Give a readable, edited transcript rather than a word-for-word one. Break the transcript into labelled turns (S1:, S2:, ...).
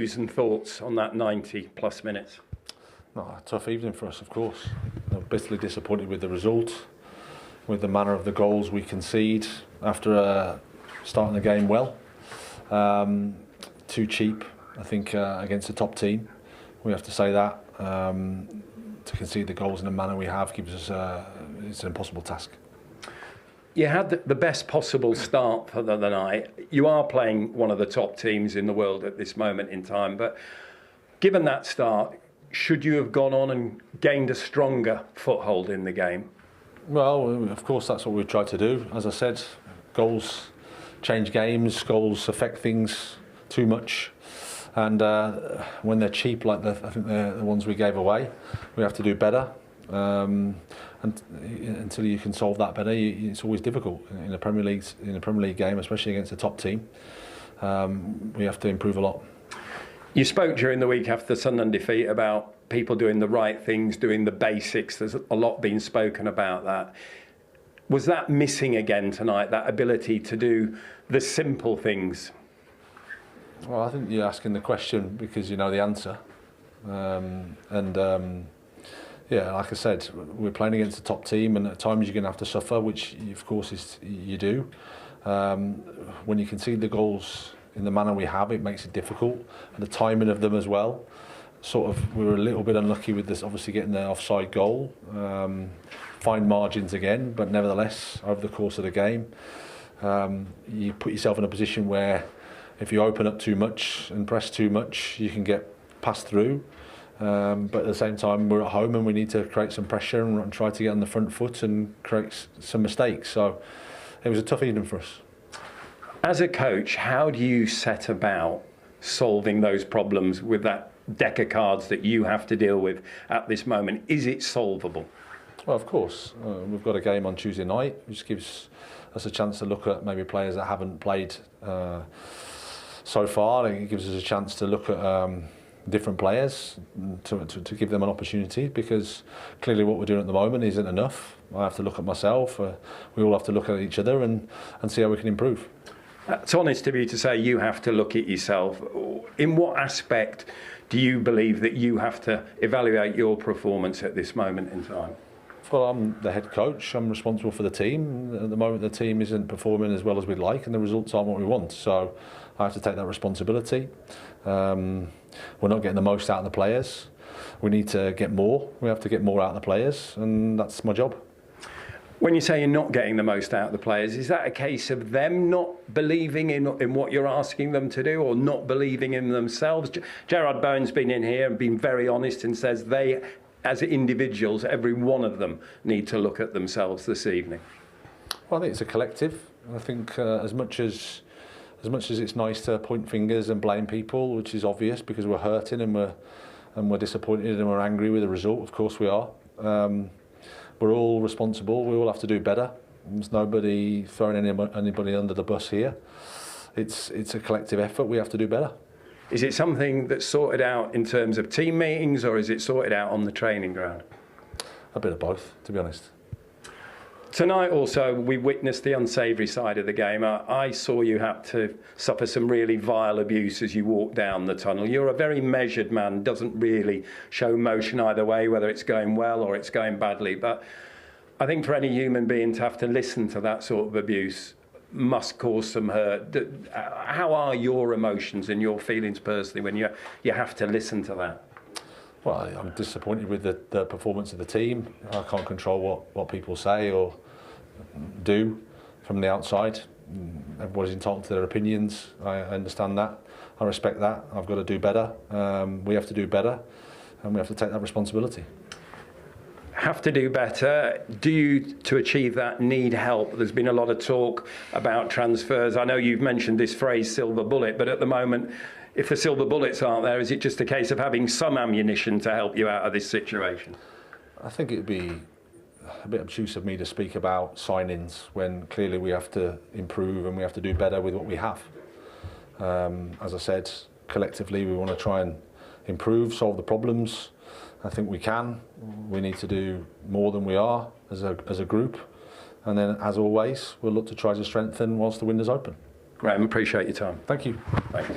S1: And thoughts on that 90 plus minutes?
S2: No, a tough evening for us, of course. Bitterly disappointed with the result, with the manner of the goals we concede after starting the game well. Too cheap, I think, against a top team. We have to say that. To concede the goals in the manner we have gives us it's an impossible task.
S1: You had the best possible start for the night. You are playing one of the top teams in the world at this moment in time, but given that start, should you have gone on and gained a stronger foothold in the game?
S2: Well, of course, that's what we've tried to do. As I said, goals change games, goals affect things too much. And when they're cheap, like I think the ones we gave away, we have to do better. And until you can solve that better, it's always difficult in a Premier League game, especially against a top team. We have to improve a lot.
S1: You spoke during the week after the Sunderland defeat about people doing the right things, doing the basics. There's a lot being spoken about that. Was that missing again tonight, that ability to do the simple things?
S2: Well, I think you're asking the question because you know the answer. Yeah, like I said, we're playing against a top team, and at times you're going to have to suffer, which of course you do. When you concede the goals in the manner we have, it makes it difficult, and the timing of them as well. Sort of, we were a little bit unlucky with this, obviously getting the offside goal. Fine margins again, but nevertheless, over the course of the game, you put yourself in a position where if you open up too much and press too much, you can get passed through. But at the same time, we're at home and we need to create some pressure and try to get on the front foot and create some mistakes. So it was a tough evening for us.
S1: As a coach, how do you set about solving those problems with that deck of cards that you have to deal with at this moment? Is it solvable?
S2: Well, of course. We've got a game on Tuesday night, which gives us a chance to look at maybe players that haven't played so far. It gives us a chance to look at different players to give them an opportunity, because clearly what we're doing at the moment isn't enough. I have to look at myself, we all have to look at each other and see how we can improve.
S1: It's honest of you to say you have to look at yourself. In what aspect do you believe that you have to evaluate your performance at this moment in time?
S2: Well, I'm the head coach, I'm responsible for the team. At the moment the team isn't performing as well as we'd like and the results aren't what we want, so I have to take that responsibility. We're not getting the most out of the players. We need to get more. We have to get more out of the players, and that's my job.
S1: When you say you're not getting the most out of the players, is that a case of them not believing in what you're asking them to do, or not believing in themselves? Jarrod Bowen's been in here and been very honest and says they, as individuals, every one of them need to look at themselves this evening. Well,
S2: I think it's a collective. I think as much as it's nice to point fingers and blame people, which is obvious because we're hurting and we're disappointed and we're angry with the result, of course we are. We're all responsible, we all have to do better. There's nobody throwing anybody under the bus here. It's a collective effort, we have to do better.
S1: Is it something that's sorted out in terms of team meetings, or is it sorted out on the training ground?
S2: A bit of both, to be honest.
S1: Tonight also, we witnessed the unsavoury side of the game. I saw you have to suffer some really vile abuse as you walked down the tunnel. You're a very measured man, doesn't really show emotion either way, whether it's going well or it's going badly. But I think for any human being to have to listen to that sort of abuse must cause some hurt. How are your emotions and your feelings personally when you have to listen to that?
S2: Well, I'm disappointed with the performance of the team. I can't control what people say or do from the outside. Everybody's entitled to their opinions. I understand that. I respect that. I've got to do better. We have to do better, and we have to take that responsibility.
S1: Have to do better. Do you, to achieve that, need help? There's been a lot of talk about transfers. I know you've mentioned this phrase, silver bullet, but at the moment, if the silver bullets aren't there, is it just a case of having some ammunition to help you out of this situation?
S2: I think it would be a bit obtuse of me to speak about signings when clearly we have to improve and we have to do better with what we have. As I said, collectively we want to try and improve, solve the problems. I think we can. We need to do more than we are as a group. And then, as always, we'll look to try to strengthen whilst the window's open.
S1: Graham, appreciate your time.
S2: Thank you.
S1: Thanks.